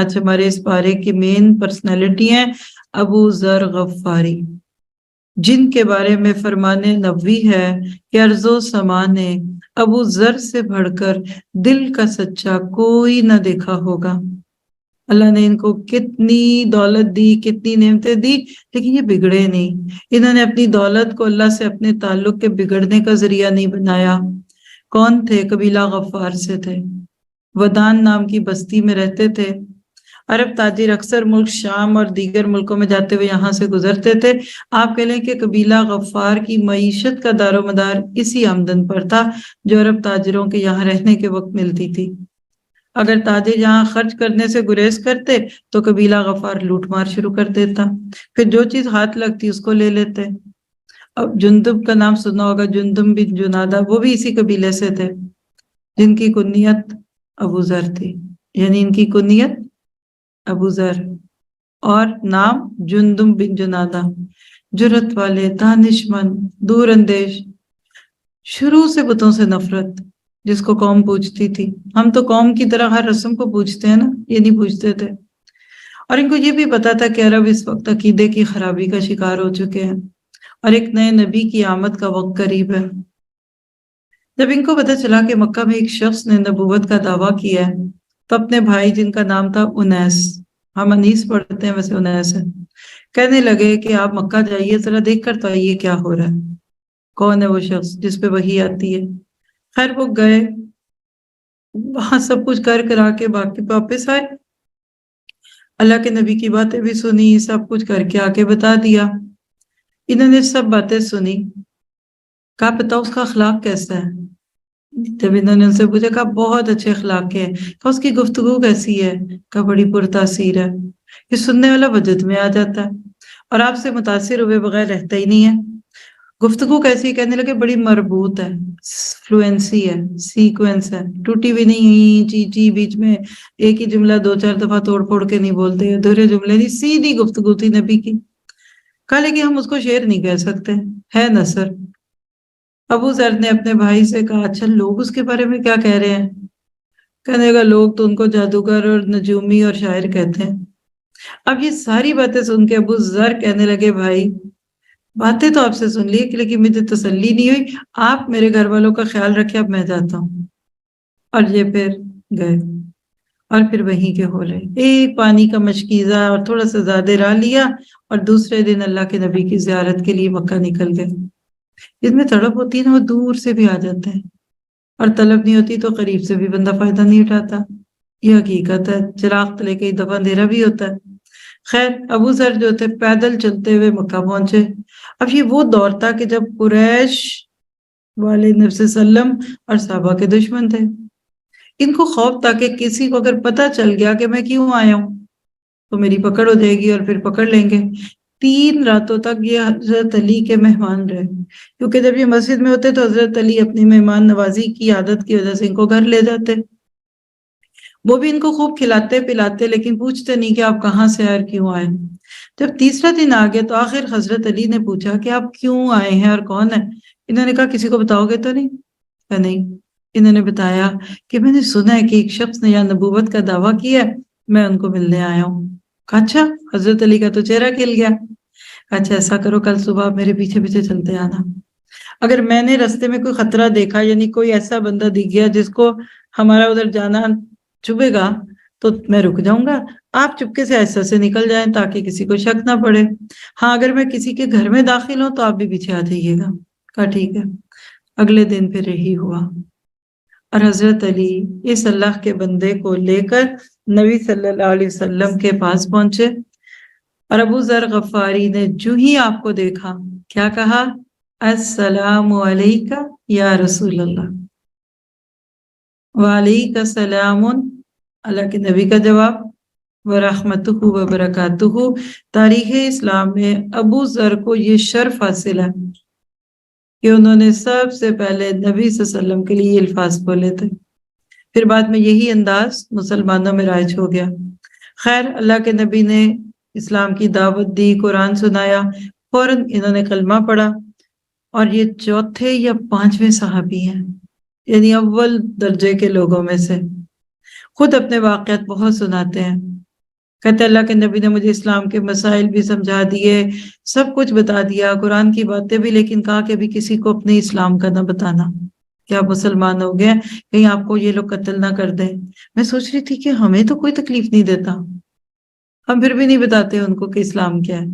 آج ہمارے اس پارے کی مین پرسنالٹی ہیں ابو ذر غفاری، جن کے بارے میں فرمان نبوی ہے کہ ارض و سما نے ابو ذر سے بڑھ کر دل کا سچا کوئی نہ دیکھا ہوگا۔ اللہ نے ان کو کتنی دولت دی، کتنی نعمتیں دی، لیکن یہ بگڑے نہیں۔ انہوں نے اپنی دولت کو اللہ سے اپنے تعلق کے بگڑنے کا ذریعہ نہیں بنایا۔ کون تھے؟ قبیلہ غفار سے تھے، ودان نام کی بستی میں رہتے تھے۔ عرب تاجر اکثر ملک شام اور دیگر ملکوں میں جاتے ہوئے یہاں سے گزرتے تھے۔ آپ کہہ لیں کہ قبیلہ غفار کی معیشت کا دار و مدار اسی آمدن پر تھا جو عرب تاجروں کے یہاں رہنے کے وقت ملتی تھی۔ اگر تاجر یہاں خرچ کرنے سے گریز کرتے تو قبیلہ غفار لوٹ مار شروع کر دیتا، پھر جو چیز ہاتھ لگتی اس کو لے لیتے۔ اب جندب کا نام سنا ہوگا، جندب بن جنادہ، وہ بھی اسی قبیلے سے تھے جن کی کنیت ابو ذر تھی، یعنی ان کی کنیت ابو ذر اور نام جندب بن جنادہ، جرت والے، دانش مند، دور اندیش، شروع سے بتوں سے نفرت، جس کو قوم پوجتی تھی۔ ہم تو قوم کی طرح ہر رسم کو پوجتے ہیں نا، یہ نہیں پوجتے تھے۔ اور ان کو یہ بھی پتا تھا کہ عرب اس وقت عقیدے کی خرابی کا شکار ہو چکے ہیں اور ایک نئے نبی کی آمد کا وقت قریب ہے۔ جب ان کو پتا چلا کہ مکہ میں ایک شخص نے نبوت کا دعویٰ کیا ہے تو اپنے بھائی، جن کا نام تھا انیس، ہم انیس پڑھتے ہیں ویسے انیس ہے، کہنے لگے کہ آپ مکہ جائیے، ذرا دیکھ کر تو آئیے کیا ہو رہا ہے، کون ہے وہ شخص جس پہ وحی آتی ہے۔ خیر وہ گئے، وہاں سب کچھ کر کرا کے باقی واپس آئے، اللہ کے نبی کی باتیں بھی سنی، سب کچھ کر کے آ کے بتا دیا۔ انہوں نے سب باتیں سنی، کہا بتاؤ اس کا اخلاق کیسا ہے؟ جب انہوں نے ان سے پوچھا، کہا بہت اچھے اخلاق کے ہیں۔ کہا اس کی گفتگو کیسی ہے؟ کہا بڑی پرتاثیر ہے، یہ سننے والا وجد میں آ جاتا ہے اور آپ سے متاثر ہوئے بغیر رہتا ہی نہیں ہے۔ گفتگو کیسی؟ کہنے لگے بڑی مربوط ہے، فلوئنسی ہے، سیکوینس ہے، ٹوٹی بھی نہیں، چی چی بیچ میں ایک ہی جملہ دو چار دفعہ توڑ پھوڑ کے نہیں بولتے، ادھورے جملے نہیں، سیدھی گفتگو تھی نبی کی۔ کہا لیکن ہم اس کو شعر نہیں کہہ سکتے، ہے نثر۔ ابو ذر نے اپنے بھائی سے کہا اچھا لوگ اس کے بارے میں کیا کہہ رہے ہیں؟ کہنے لگا لوگ تو ان کو جادوگر اور نجومی اور شاعر کہتے ہیں۔ اب یہ ساری باتیں سن کے ابو ذر کہنے لگے بھائی باتیں تو آپ سے سن لی لیکن مجھے تسلی نہیں ہوئی، آپ میرے گھر والوں کا خیال رکھیں، اب میں جاتا ہوں۔ اور یہ پھر گئے اور پھر وہیں کے ہو رہے، ایک پانی کا مشکیزہ اور تھوڑا سا زیادہ راہ لیا اور دوسرے دن اللہ کے نبی کی زیارت کے لیے مکہ نکل گئے۔ جس میں تڑپ ہوتی ہے نا وہ دور سے بھی آ جاتے ہیں، اور طلب نہیں ہوتی تو قریب سے بھی بندہ فائدہ نہیں اٹھاتا، یہ حقیقت ہے۔ چراغ تلے کئی دفعہ اندھیرا بھی ہوتا ہے۔ خیر ابو ذر جو تھے پیدل چلتے ہوئے مکہ پہنچے۔ اب یہ وہ دور تھا کہ جب قریش والے نبی صلی اللہ علیہ وسلم اور صحابہ کے دشمن تھے۔ ان کو خوف تھا کہ کسی کو اگر پتہ چل گیا کہ میں کیوں آیا ہوں تو میری پکڑ ہو جائے گی اور پھر پکڑ لیں گے۔ 3 راتوں تک یہ حضرت علی کے مہمان رہے، کیونکہ جب یہ مسجد میں ہوتے تو حضرت علی اپنی مہمان نوازی کی عادت کی وجہ سے ان کو گھر لے جاتے، وہ بھی ان کو خوب کھلاتے پلاتے، لیکن پوچھتے نہیں کہ آپ کہاں سے آئے اور کیوں آئے۔ جب تیسرا دن آ گیا تو آخر حضرت علی نے پوچھا کہ آپ کیوں آئے ہیں اور کون ہے؟ انہوں نے کہا کسی کو بتاؤ گے تو نہیں؟ کہا نہیں۔ انہوں نے بتایا کہ میں نے سنا ہے کہ ایک شخص نے یہاں نبوت کا دعویٰ کیا ہے، میں ان کو ملنے آیا ہوں۔ کہا اچھا، حضرت علی کا تو چہرہ کھل گیا۔ اچھا ایسا کرو کل صبح میرے پیچھے پیچھے چلتے آنا، اگر میں نے رستے میں کوئی خطرہ دیکھا، یعنی کوئی ایسا بندہ دکھ گیا جس کو ہمارا ادھر جانا چبھے گا تو میں رک جاؤں گا، آپ چپکے سے ایسا سے نکل جائیں تاکہ کسی کو شک نہ پڑے۔ ہاں اگر میں کسی کے گھر میں داخل ہوں تو آپ بھی پیچھے آ جائیے گا۔ کہا ٹھیک ہے۔ اگلے دن پھر یہی ہوا اور حضرت علی اس اللہ کے بندے کو لے کر نبی صلی اللہ علیہ وسلم کے پاس پہنچے، اور ابو ذر غفاری نے جو ہی آپ کو دیکھا کیا کہا؟ السلام علیکہ یا رسول اللہ، وعلیکہ السلام، اللہ کے نبی کا جواب، ورحمتہ وبرکاتہ۔ تاریخ اسلام میں ابو ذر کو یہ شرف حاصل ہے کہ انہوں نے سب سے پہلے نبی صلی اللہ علیہ وسلم کے لیے یہ الفاظ بولے تھے، پھر بعد میں یہی انداز مسلمانوں میں رائج ہو گیا۔ خیر اللہ کے نبی نے اسلام کی دعوت دی، قرآن سنایا، فوراً انہوں نے کلمہ پڑھا، اور یہ 4 یا 5ویں صحابی ہیں، یعنی اول درجے کے لوگوں میں سے۔ خود اپنے واقعات بہت سناتے ہیں کہتے اللہ کے نبی نے مجھے اسلام کے مسائل بھی سمجھا دیے، سب کچھ بتا دیا، قرآن کی باتیں بھی، لیکن کہا کہ ابھی کسی کو اپنے اسلام کا نہ بتانا کہ آپ مسلمان ہو گئے، کہیں آپ کو یہ لوگ قتل نہ کر دیں۔ میں سوچ رہی تھی کہ ہمیں تو کوئی تکلیف نہیں دیتا، ہم پھر بھی نہیں بتاتے ان کو کہ اسلام کیا ہے۔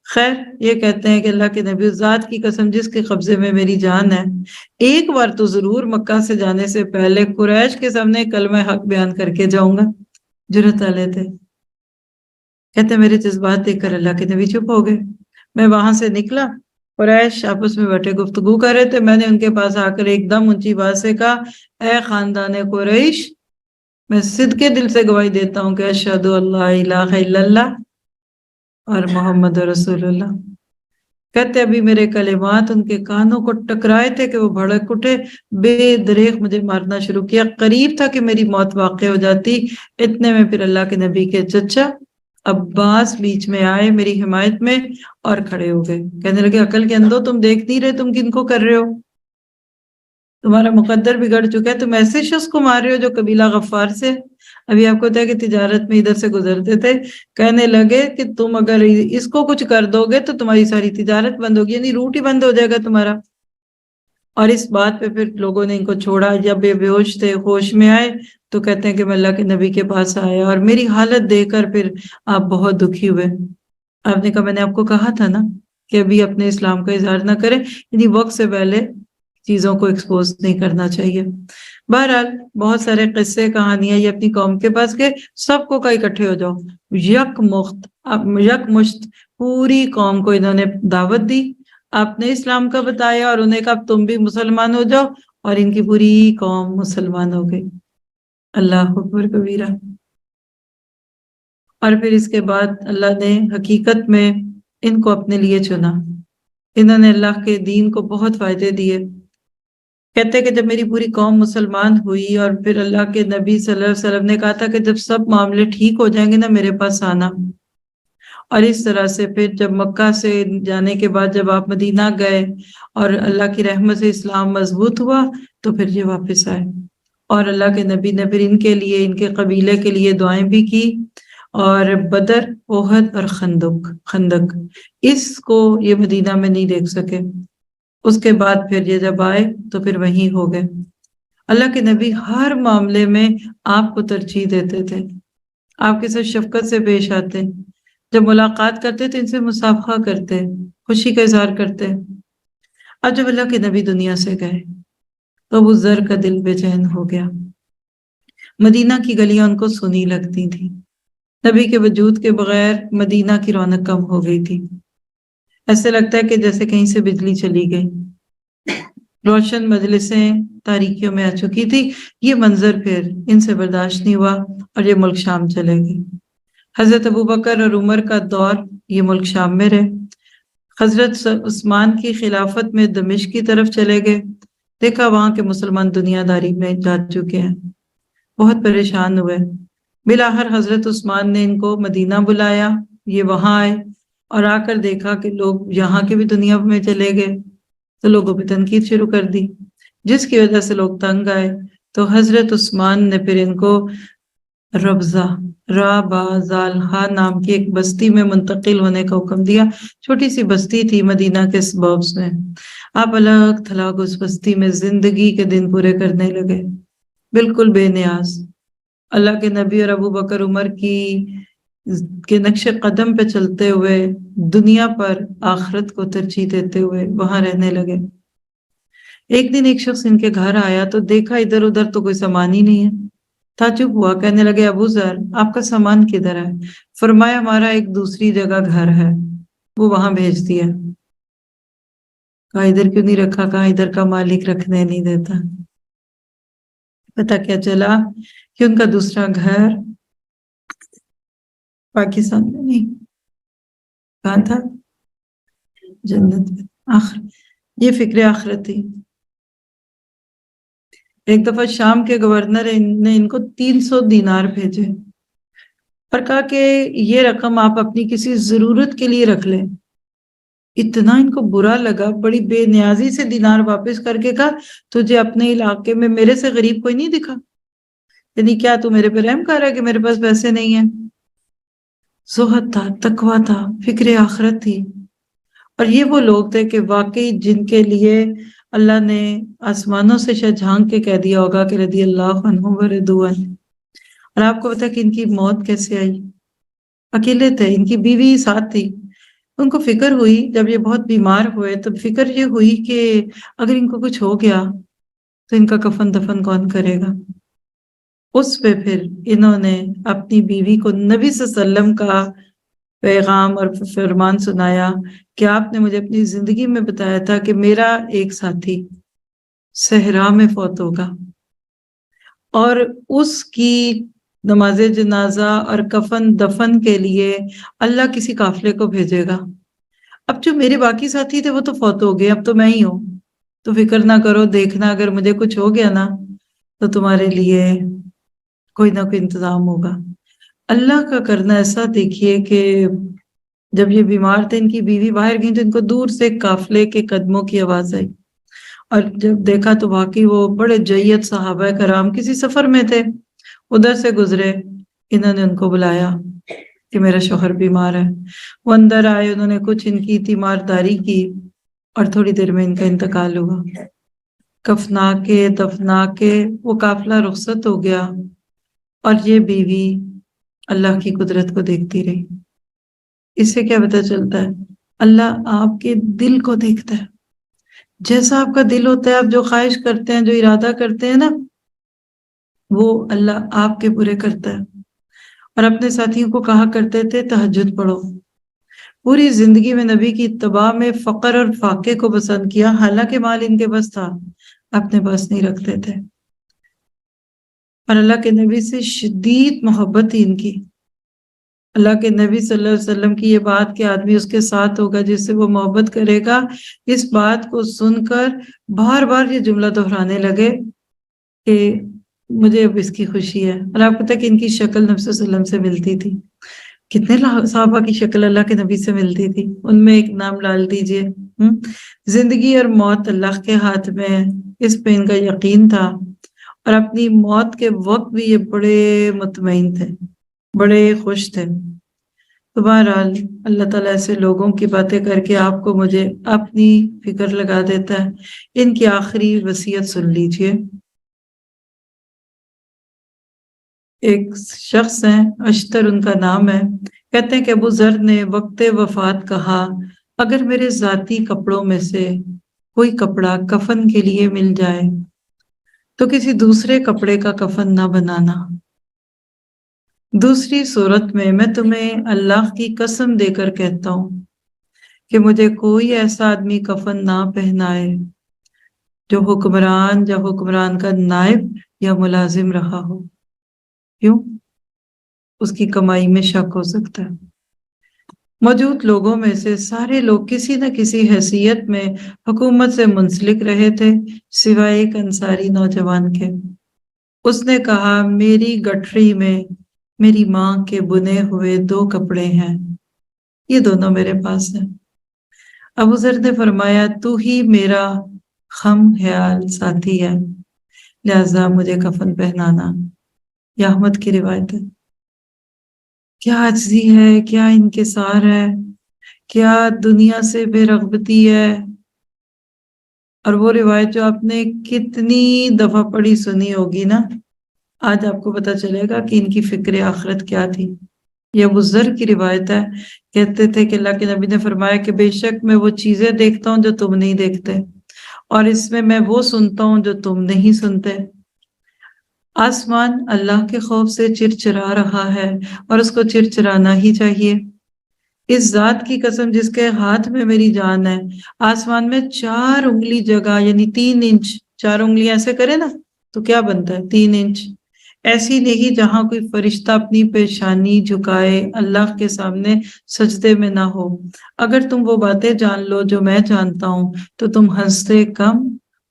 خیر، یہ کہتے ہیں کہ اللہ کے نبی، ذات کی قسم جس کے قبضے میں میری جان ہے، ایک بار تو ضرور مکہ سے جانے سے پہلے قریش کے سامنے کلمہ حق بیان کر کے جاؤں گا۔ جرأت والے تھے۔ کہتے میرے جذبات دیکھ کر اللہ کے نبی چپ ہو گئے۔ میں وہاں سے نکلا، قریش آپس میں بیٹھے گفتگو کر رہے تھے، میں نے ان کے پاس آ کر ایک دم اونچی بات سے کہا، اے خاندان قریش، میں صدقے دل سے گواہی دیتا ہوں کہ اشہد اللہ الہ الا اللہ اور محمد رسول اللہ۔ کہتے ابھی میرے کلمات ان کے کانوں کو ٹکرائے تھے کہ وہ بھڑک اٹھے، بے دریغ مجھے مارنا شروع کیا، قریب تھا کہ میری موت واقع ہو جاتی۔ اتنے میں پھر اللہ کے نبی کے چچا عباس بیچ میں آئے میری حمایت میں اور کھڑے ہو گئے، کہنے لگے عقل کے اندھو، تم دیکھ نہیں رہے تم کن کو کر رہے ہو؟ تمہارا مقدر بگڑ چکا ہے، تم ایسے شخص کو مار رہے ہو جو قبیلہ غفار سے۔ ابھی آپ کو پتا ہے کہ تجارت میں ادھر سے گزرتے تھے، کہنے لگے کہ تم اگر اس کو کچھ کر دو گے تو تمہاری ساری تجارت بند ہوگی، یعنی روٹ ہی بند ہو جائے گا تمہارا۔ اور اس بات پہ پھر لوگوں نے ان کو چھوڑا، جب یہ بے ہوش تھے ہوش میں آئے تو کہتے ہیں کہ میں اللہ کے نبی کے پاس آیا اور میری حالت دیکھ کر پھر آپ بہت دکھی ہوئے۔ آپ نے کہا میں نے آپ کو کہا تھا نا کہ ابھی اپنے اسلام کا اظہار نہ کریں، یعنی وقت سے پہلے چیزوں کو ایکسپوز نہیں کرنا چاہیے۔ بہرحال بہت سارے قصے کہانیاں، یہ اپنی قوم کے پاس گئے، سب کو کہیں اکٹھے ہو جاؤ، یک مشت پوری قوم کو انہوں نے دعوت دی، آپ نے اسلام کا بتایا اور انہیں کہا تم بھی مسلمان ہو جاؤ، اور ان کی پوری قوم مسلمان ہو گئی۔ اللہ اکبر کبیرہ۔ اور پھر اس کے بعد اللہ نے حقیقت میں ان کو اپنے لیے چنا، انہوں نے اللہ کے دین کو بہت فائدے دیے۔ کہتے کہ جب میری پوری قوم مسلمان ہوئی اور پھر اللہ کے نبی صلی اللہ علیہ وسلم نے کہا تھا کہ جب سب معاملے ٹھیک ہو جائیں گے نا میرے پاس آنا، اور اس طرح سے پھر جب مکہ سے جانے کے بعد جب آپ مدینہ گئے اور اللہ کی رحمت سے اسلام مضبوط ہوا تو پھر یہ واپس آئے، اور اللہ کے نبی نے پھر ان کے لیے، ان کے قبیلے کے لیے دعائیں بھی کی، اور بدر، احد اور خندق اس کو یہ مدینہ میں نہیں دیکھ سکے۔ اس کے بعد پھر یہ جب آئے تو پھر وہیں ہو گئے۔ اللہ کے نبی ہر معاملے میں آپ کو ترجیح دیتے تھے، آپ کے ساتھ شفقت سے پیش آتے، جب ملاقات کرتے تو ان سے مصافحہ کرتے، خوشی کا اظہار کرتے۔ اب جب اللہ کے نبی دنیا سے گئے تو ابو ذر کا دل بے چین ہو گیا، مدینہ کی گلیاں ان کو سنی لگتی تھی، نبی کے وجود کے بغیر مدینہ کی رونق کم ہو گئی تھی، ایسے لگتا ہے کہ جیسے کہیں سے بجلی چلی گئی، روشن مجلسیں تاریکیوں میں آ چکی تھی۔ یہ منظر پھر ان سے برداشت نہیں ہوا اور یہ ملک شام چلے گئے۔ حضرت ابوبکر اور عمر کا دور، یہ ملک شام میں رہے۔ حضرت عثمان کی خلافت میں دمشق کی طرف چلے گئے، دیکھا وہاں کے مسلمان دنیا داری میں جا چکے ہیں، بہت پریشان ہوئے۔ بالآخر حضرت عثمان نے ان کو مدینہ بلایا، یہ وہاں آئے اور آ کر دیکھا کہ لوگ یہاں کے بھی دنیا میں چلے گئے تو لوگوں پہ تنقید شروع کر دی، جس کی وجہ سے لوگ تنگ آئے۔ تو حضرت عثمان نے پھر ان کو ربضہ، را با زال ہا نام کی ایک بستی میں منتقل ہونے کا حکم دیا۔ چھوٹی سی بستی تھی مدینہ کے سبربس میں، آپ الگ تھلگ اس بستی میں زندگی کے دن پورے کرنے لگے، بالکل بے نیاز، اللہ کے نبی اور ابو بکر عمر کے نقش قدم پہ چلتے ہوئے، دنیا پر آخرت کو ترجیح دیتے ہوئے وہاں رہنے لگے۔ ایک دن ایک شخص ان کے گھر آیا تو دیکھا ادھر ادھر تو کوئی سامان ہی نہیں ہے، تعجب ہوا، کہنے لگے ابو ذر آپ کا سامان کدھر ہے؟ فرمایا ہمارا ایک دوسری جگہ گھر ہے، وہ وہاں بھیج دیا۔ کہا ادھر کیوں نہیں رکھا؟ کہا ادھر کا مالک رکھنے نہیں دیتا۔ پتہ کیا چلا کہ ان کا دوسرا گھر پاکستان میں نہیں، کہاں تھا؟ جنت میں۔ آخر یہ فکر آخرت تھی۔ ایک دفعہ شام کے گورنر نے ان کو 300 دینار بھیجے اور کہا کہ یہ رقم آپ اپنی کسی ضرورت کے لیے رکھ لیں۔ اتنا ان کو برا لگا، بڑی بے نیازی سے دینار واپس کر کے کہا تجھے اپنے علاقے میں میرے سے غریب کوئی نہیں دکھا؟ یعنی کیا تو میرے پہ رحم کر رہا ہے کہ میرے پاس پیسے نہیں ہیں؟ زہد تھا، تقویٰ تھا، فکر آخرت تھی. اور یہ وہ لوگ تھے کہ واقعی جن کے لیے اللہ نے آسمانوں سے شاید جھانک کے کہہ دیا ہوگا کہ رضی اللہ عنہ ورضوا عنہ. اور آپ کو پتا کہ ان کی موت کیسے آئی؟ اکیلے تھے، ان کی بیوی ساتھ تھی. ان کو فکر ہوئی جب یہ بہت بیمار ہوئے تو فکر یہ ہوئی کہ اگر ان کو کچھ ہو گیا تو ان کا کفن دفن کون کرے گا. اس پہ پھر انہوں نے اپنی بیوی کو نبی صلی اللہ علیہ وسلم کا پیغام اور فرمان سنایا کہ آپ نے مجھے اپنی زندگی میں بتایا تھا کہ میرا ایک ساتھی صحرا میں فوت ہوگا اور اس کی نماز جنازہ اور کفن دفن کے لیے اللہ کسی قافلے کو بھیجے گا. اب جو میرے باقی ساتھی تھے وہ تو فوت ہو گئے، اب تو میں ہی ہوں، تو فکر نہ کرو، دیکھنا اگر مجھے کچھ ہو گیا نا تو تمہارے لیے کوئی نہ کوئی انتظام ہوگا. اللہ کا کرنا ایسا دیکھیے کہ جب یہ بیمار تھے، ان کی بیوی باہر گئی تو ان کو دور سے قافلے کے قدموں کی آواز آئی اور جب دیکھا تو واقعی وہ بڑے جید صحابہ کرام کسی سفر میں تھے، ادھر سے گزرے. انہوں نے ان کو بلایا کہ میرا شوہر بیمار ہے. وہ اندر آئے، انہوں نے کچھ ان کی تیمارداری کی اور تھوڑی دیر میں ان کا انتقال ہوا. کفنا کے دفنا کے وہ قافلہ رخصت ہو گیا اور یہ بیوی اللہ کی قدرت کو دیکھتی رہی. اس سے کیا پتہ چلتا ہے؟ اللہ آپ کے دل کو دیکھتا ہے. جیسا آپ کا دل ہوتا ہے، آپ جو خواہش کرتے ہیں، جو ارادہ کرتے ہیں نا، وہ اللہ آپ کے پورے کرتا ہے. اور اپنے ساتھیوں کو کہا کرتے تھے تہجد پڑھو. پوری زندگی میں نبی کی اتباع میں فقر اور فاقے کو پسند کیا، حالانکہ مال ان کے پاس تھا، اپنے پاس نہیں رکھتے تھے. اور اللہ کے نبی سے شدید محبت تھی ان کی. اللہ کے نبی صلی اللہ علیہ وسلم کی یہ بات کہ آدمی اس کے ساتھ ہوگا جس سے وہ محبت کرے گا، اس بات کو سن کر بار بار یہ جملہ دہرانے لگے کہ مجھے اب اس کی خوشی ہے. اور آپ کو پتہ کہ ان کی شکل نبی صلی اللہ علیہ وسلم سے ملتی تھی. کتنے صحابہ کی شکل اللہ کے نبی سے ملتی تھی. ان میں ایک نام ڈال دیجئے. زندگی اور موت اللہ کے ہاتھ میں ہے، اس پہ ان کا یقین تھا. اور اپنی موت کے وقت بھی یہ بڑے مطمئن تھے، بڑے خوش تھے. تو بہرحال اللہ تعالیٰ ایسے لوگوں کی باتیں کر کے آپ کو مجھے اپنی فکر لگا دیتا ہے. ان کی آخری وصیت سن لیجئے. ایک شخص ہیں، اشتر ان کا نام ہے، کہتے ہیں کہ ابو ذر نے وقت وفات کہا اگر میرے ذاتی کپڑوں میں سے کوئی کپڑا کفن کے لیے مل جائے تو کسی دوسرے کپڑے کا کفن نہ بنانا. دوسری صورت میں تمہیں اللہ کی قسم دے کر کہتا ہوں کہ مجھے کوئی ایسا آدمی کفن نہ پہنائے جو حکمران یا حکمران کا نائب یا ملازم رہا ہو. کیوں؟ اس کی کمائی میں شک ہو سکتا ہے. موجود لوگوں میں سے سارے لوگ کسی نہ کسی حیثیت میں حکومت سے منسلک رہے تھے سوائے ایک انصاری نوجوان کے. اس نے کہا میری گٹھری میں میری ماں کے بنے ہوئے 2 کپڑے ہیں، یہ دونوں میرے پاس ہیں. ابو ذر نے فرمایا تو ہی میرا خم خیال ساتھی ہے، لہذا مجھے کفن پہنانا. یہ احمد کی روایت ہے. کیا عجزی ہے، کیا انکسار ہے، کیا دنیا سے بے رغبتی ہے. اور وہ روایت جو آپ نے کتنی دفعہ پڑھی سنی ہوگی نا، آج آپ کو پتہ چلے گا کہ ان کی فکر آخرت کیا تھی. یہ ابو ذر کی روایت ہے. کہتے تھے کہ اللہ کے نبی نے فرمایا کہ بے شک میں وہ چیزیں دیکھتا ہوں جو تم نہیں دیکھتے، اور اس میں وہ سنتا ہوں جو تم نہیں سنتے. آسمان اللہ کے خوف سے چرچرا رہا ہے اور اس کو چرچرانا ہی چاہیے. اس ذات کی قسم جس کے ہاتھ میں میری جان ہے، آسمان میں 4 انگلی جگہ یعنی 3 انچ، 4 انگلیاں ایسے کرے نا تو کیا بنتا ہے 3 انچ، ایسی نہیں جہاں کوئی فرشتہ اپنی پیشانی جھکائے اللہ کے سامنے سجدے میں نہ ہو. اگر تم وہ باتیں جان لو جو میں جانتا ہوں تو تم ہنستے کم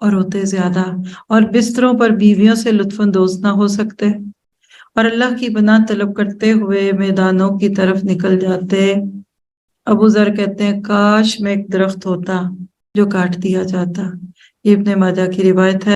اور روتے زیادہ، اور بستروں پر بیویوں سے لطف اندوز نہ ہو سکتے، اور اللہ کی پناہ طلب کرتے ہوئے میدانوں کی طرف نکل جاتے. ابو ذر کہتے ہیں کاش میں ایک درخت ہوتا جو کاٹ دیا جاتا. یہ ابن ماجہ کی روایت ہے.